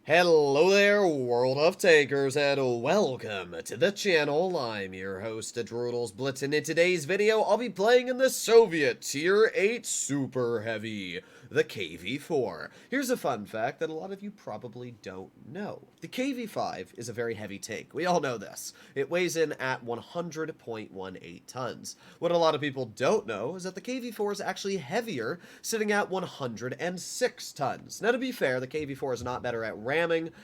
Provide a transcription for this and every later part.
Hello there, world of tankers, and welcome to the channel. I'm your host, Droodles Blitz, and in today's video, I'll be playing in the Soviet Tier 8 Super Heavy, the KV-4. Here's a fun fact that a lot of you probably don't know. The KV-5 is a very heavy tank. We all know this. It weighs in at 100.18 tons. What a lot of people don't know is that the KV-4 is actually heavier, sitting at 106 tons. Now, to be fair, the KV-4 is not better at ramming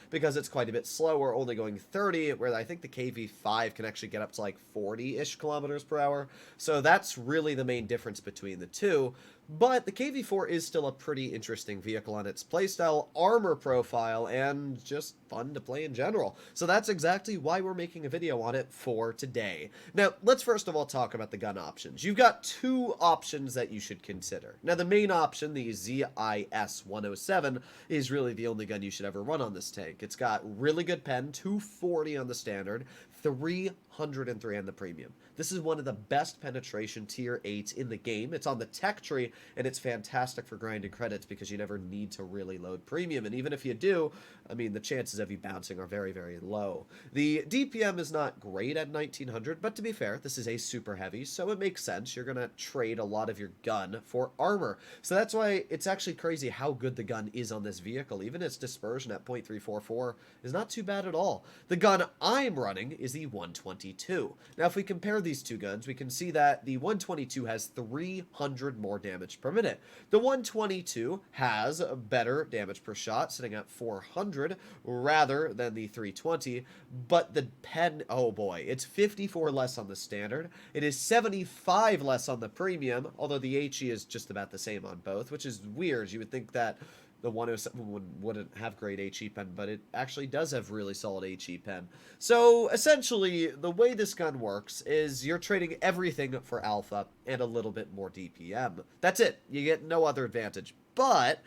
because it's quite a bit slower, only going 30, where I think the KV-5 can actually get up to like 40-ish kilometers per hour. So that's really the main difference between the two. But the KV-4 is still a pretty interesting vehicle on its playstyle, armor profile, and just fun to play in general. So that's exactly why we're making a video on it for today. Now, let's first of all talk about the gun options. You've got two options that you should consider. Now, the main option, the ZIS-107, is really the only gun you should ever run on this tank. It's got really good pen, 240 on the standard, 303 on the premium. This is one of the best penetration tier 8s in the game. It's on the tech tree, and it's fantastic for grinding credits because you never need to really load premium. And even if you do, I mean, the chances of you bouncing are very, very low. The DPM is not great at 1900, but to be fair, this is a super heavy, so it makes sense. You're going to trade a lot of your gun for armor. So that's why it's actually crazy how good the gun is on this vehicle. Even its dispersion at .344 is not too bad at all. The gun I'm running is the 122. Now, if we compare these two guns, we can see that the 122 has 300 more damage per minute. The 122 has better damage per shot, sitting at 400 rather than the 320, but the pen, oh boy, it's 54 less on the standard. It is 75 less on the premium, although the HE is just about the same on both, which is weird. You would think that the 107 wouldn't have great HE pen, but it actually does have really solid HE pen. So essentially, the way this gun works is you're trading everything for alpha and a little bit more DPM. That's it. You get no other advantage. But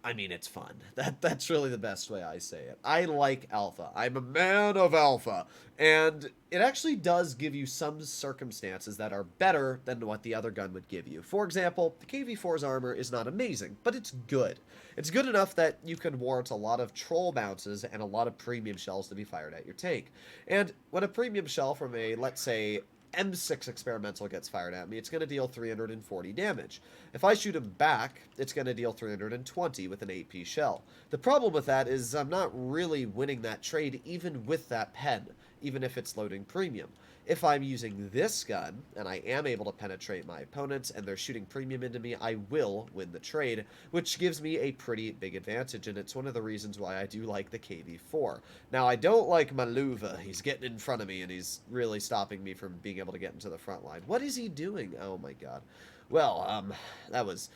I mean, it's fun. That's really the best way I say it. I like alpha. I'm a man of alpha. And it actually does give you some circumstances that are better than what the other gun would give you. For example, the KV-4's armor is not amazing, but it's good. It's good enough that you can warrant a lot of troll bounces and a lot of premium shells to be fired at your tank. And when a premium shell from a, let's say, M6 experimental gets fired at me, it's going to deal 340 damage. If I shoot him back, it's going to deal 320 with an AP shell. The problem with that is I'm not really winning that trade even with that pen, even if it's loading premium. If I'm using this gun, and I am able to penetrate my opponents, and they're shooting premium into me, I will win the trade, which gives me a pretty big advantage, and it's one of the reasons why I do like the KV-4. Now, I don't like Maluva. He's getting in front of me, and he's really stopping me from being able to get into the front line. What is he doing? Oh my god. Well, that was...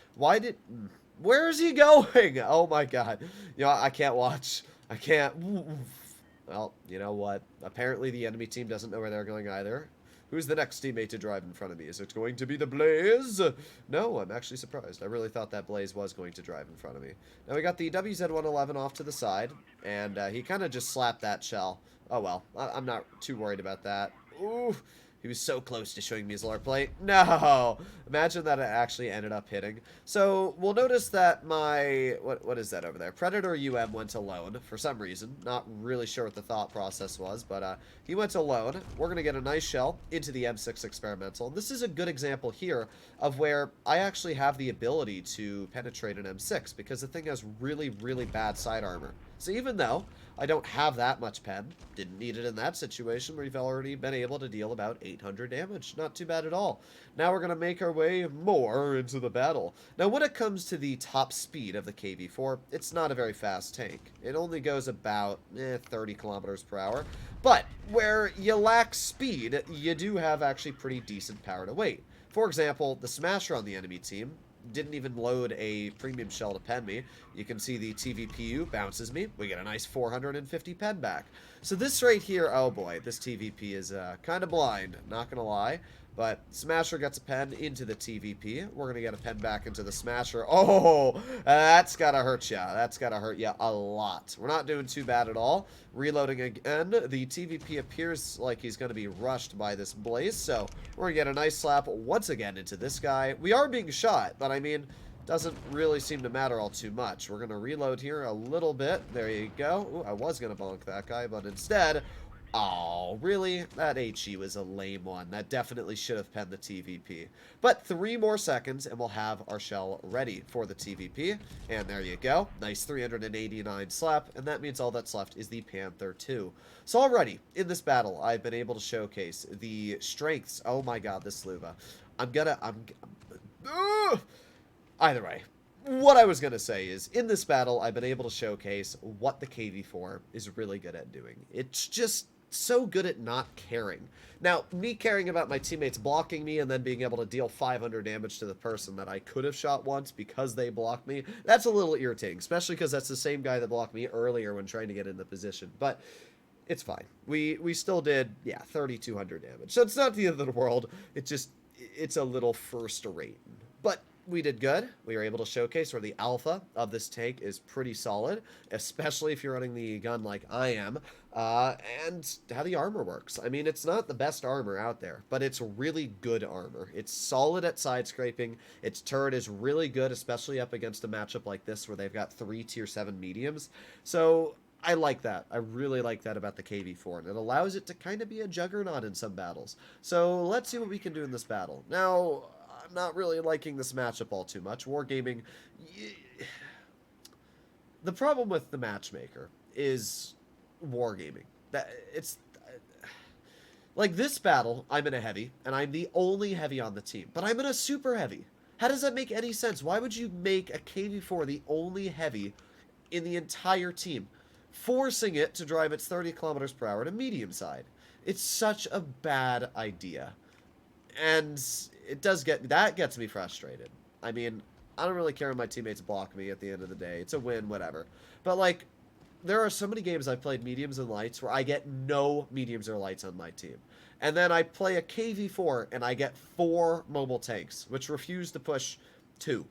Where is he going? Oh my god. You know, I can't watch. I can't... Well, you know what? Apparently the enemy team doesn't know where they're going either. Who's the next teammate to drive in front of me? Is it going to be the Blaze? No, I'm actually surprised. I really thought that Blaze was going to drive in front of me. Now we got the WZ-111 off to the side, and he kind of just slapped that shell. Oh well, I'm not too worried about that. Ooh. He was so close to showing me his lore plate. No! Imagine that it actually ended up hitting. So, we'll notice that my... What is that over there? Predator UM went alone for some reason. Not really sure what the thought process was, but he went alone. We're going to get a nice shell into the M6 experimental. This is a good example here of where I actually have the ability to penetrate an M6 because the thing has really, really bad side armor. So even though I don't have that much pen, didn't need it in that situation where we've already been able to deal about 800 damage. Not too bad at all. Now we're going to make our way more into the battle. Now when it comes to the top speed of the KV-4, it's not a very fast tank. It only goes about 30 kilometers per hour. But where you lack speed, you do have actually pretty decent power to weight. For example, the Smasher on the enemy team didn't even load a premium shell to pen me. You can see the TVPU bounces me. We get a nice 450 pen back. So this right here, oh boy, this TVP is kind of blind, not gonna lie. But Smasher gets a pen into the TVP. We're going to get a pen back into the Smasher. Oh, that's got to hurt ya. That's got to hurt ya a lot. We're not doing too bad at all. Reloading again. The TVP appears like he's going to be rushed by this Blaze. So we're going to get a nice slap once again into this guy. We are being shot, but I mean, doesn't really seem to matter all too much. We're going to reload here a little bit. There you go. Ooh, I was going to bonk that guy, but instead... Oh, really? That HE was a lame one. That definitely should have penned the TVP. But 3 more seconds, and we'll have our shell ready for the TVP. And there you go. Nice 389 slap, and that means all that's left is the Panther 2. So already, in this battle, I've been able to showcase the strengths. Oh my god, this Luva. Either way. What I was going to say is, in this battle, I've been able to showcase what the KV4 is really good at doing. It's just so good at not caring. Now, me caring about my teammates blocking me and then being able to deal 500 damage to the person that I could have shot once because they blocked me, that's a little irritating, especially because that's the same guy that blocked me earlier when trying to get in the position. But it's fine. We still did, yeah, 3,200 damage. So it's not the end of the world. It's a little first rate. But we did good. We were able to showcase where the alpha of this tank is pretty solid, especially if you're running the gun like I am, and how the armor works. I mean, it's not the best armor out there, but it's really good armor. It's solid at side scraping. Its turret is really good, especially up against a matchup like this where they've got 3 tier 7 mediums. So I like that. I really like that about the KV4, and it allows it to kind of be a juggernaut in some battles. So let's see what we can do in this battle. Now, I'm not really liking this matchup all too much. Wargaming, the problem with the matchmaker is Wargaming. It's like this battle, I'm in a heavy, and I'm the only heavy on the team, but I'm in a super heavy. How does that make any sense? Why would you make a KV4 the only heavy in the entire team, forcing it to drive its 30 kilometers per hour to medium side? It's such a bad idea. And that gets me frustrated. I mean, I don't really care when my teammates block me at the end of the day. It's a win, whatever. But, like, there are so many games I've played mediums and lights where I get no mediums or lights on my team. And then I play a KV4 and I get 4 mobile tanks, which refuse to push 2.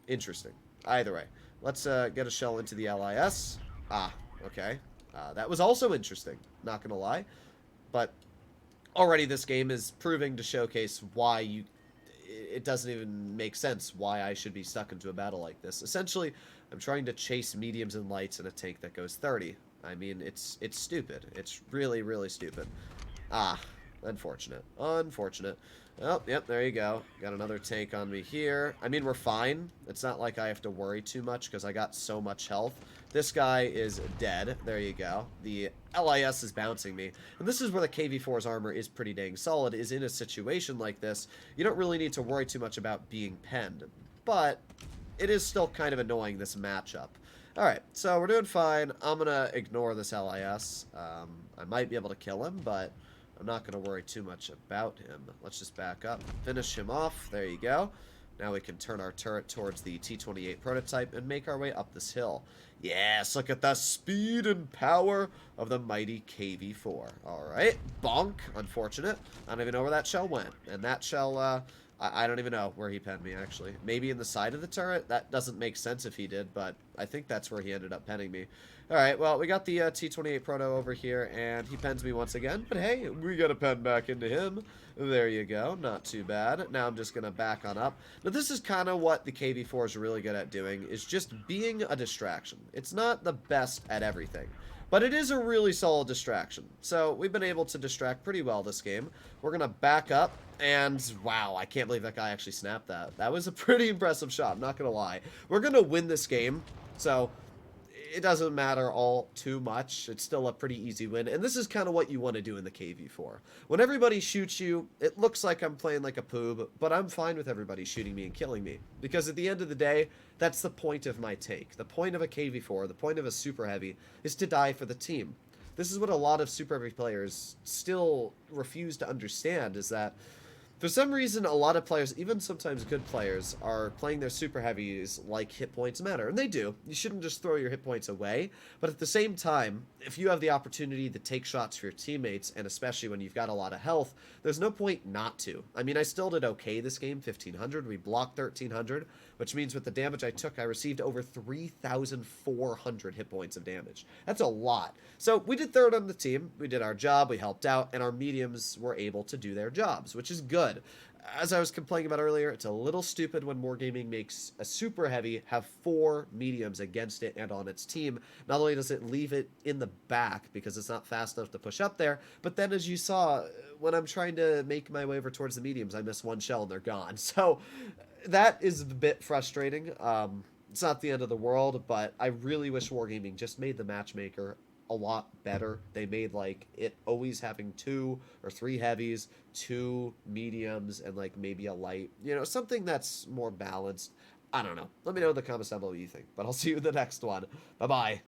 Interesting. Either way. Let's get a shell into the LIS. Ah, okay. That was also interesting, not gonna lie. But already this game is proving to showcase why it doesn't even make sense why I should be stuck into a battle like this. Essentially, I'm trying to chase mediums and lights in a tank that goes 30. I mean, it's stupid. It's really, really stupid. Ah, unfortunate. Unfortunate. Oh, yep, there you go. Got another tank on me here. I mean, we're fine. It's not like I have to worry too much because I got so much health. This guy is dead. There you go. The LIS is bouncing me. And this is where the KV4's armor is pretty dang solid, is in a situation like this, you don't really need to worry too much about being penned. But it is still kind of annoying, this matchup. Alright, so we're doing fine. I'm going to ignore this LIS. I might be able to kill him, but I'm not going to worry too much about him. Let's just back up, finish him off. There you go. Now we can turn our turret towards the T-28 prototype and make our way up this hill. Yes, look at the speed and power of the mighty KV4. Alright, bonk. Unfortunate. I don't even know where that shell went. And that shell, I don't even know where he penned me, actually. Maybe in the side of the turret? That doesn't make sense if he did, but I think that's where he ended up penning me. Alright, well, we got the T-28 Proto over here, and he pens me once again. But hey, we got a pen back into him. There you go. Not too bad. Now I'm just going to back on up. Now, this is kind of what the KV4 is really good at doing, is just being a distraction. It's not the best at everything, but it is a really solid distraction. So we've been able to distract pretty well this game. We're going to back up, and wow, I can't believe that guy actually snapped that. That was a pretty impressive shot, I'm not going to lie. We're going to win this game, so it doesn't matter all too much. It's still a pretty easy win, and this is kind of what you want to do in the KV4. When everybody shoots you, it looks like I'm playing like a poob, but I'm fine with everybody shooting me and killing me, because at the end of the day, that's the point of my take. The point of a KV4, the point of a Super Heavy, is to die for the team. This is what a lot of Super Heavy players still refuse to understand, is that for some reason, a lot of players, even sometimes good players, are playing their super heavies like hit points matter. And they do. You shouldn't just throw your hit points away. But at the same time, if you have the opportunity to take shots for your teammates, and especially when you've got a lot of health, there's no point not to. I mean, I still did okay this game, 1,500. We blocked 1,300, which means with the damage I took, I received over 3,400 hit points of damage. That's a lot. So we did third on the team. We did our job. We helped out. And our mediums were able to do their jobs, which is good. as I was complaining about earlier, it's a little stupid when Wargaming makes a super heavy have 4 mediums against it and on its team. Not only does it leave it in the back because it's not fast enough to push up there, but then as you saw, when I'm trying to make my way over towards the mediums, I miss 1 shell and they're gone. So that is a bit frustrating. It's not the end of the world, but I really wish Wargaming just made the matchmaker a lot better. They made like it always having 2 or 3 heavies, 2 mediums, and like maybe a light. You know, something that's more balanced. I don't know. Let me know in the comments down below what you think. But I'll see you in the next one. Bye bye.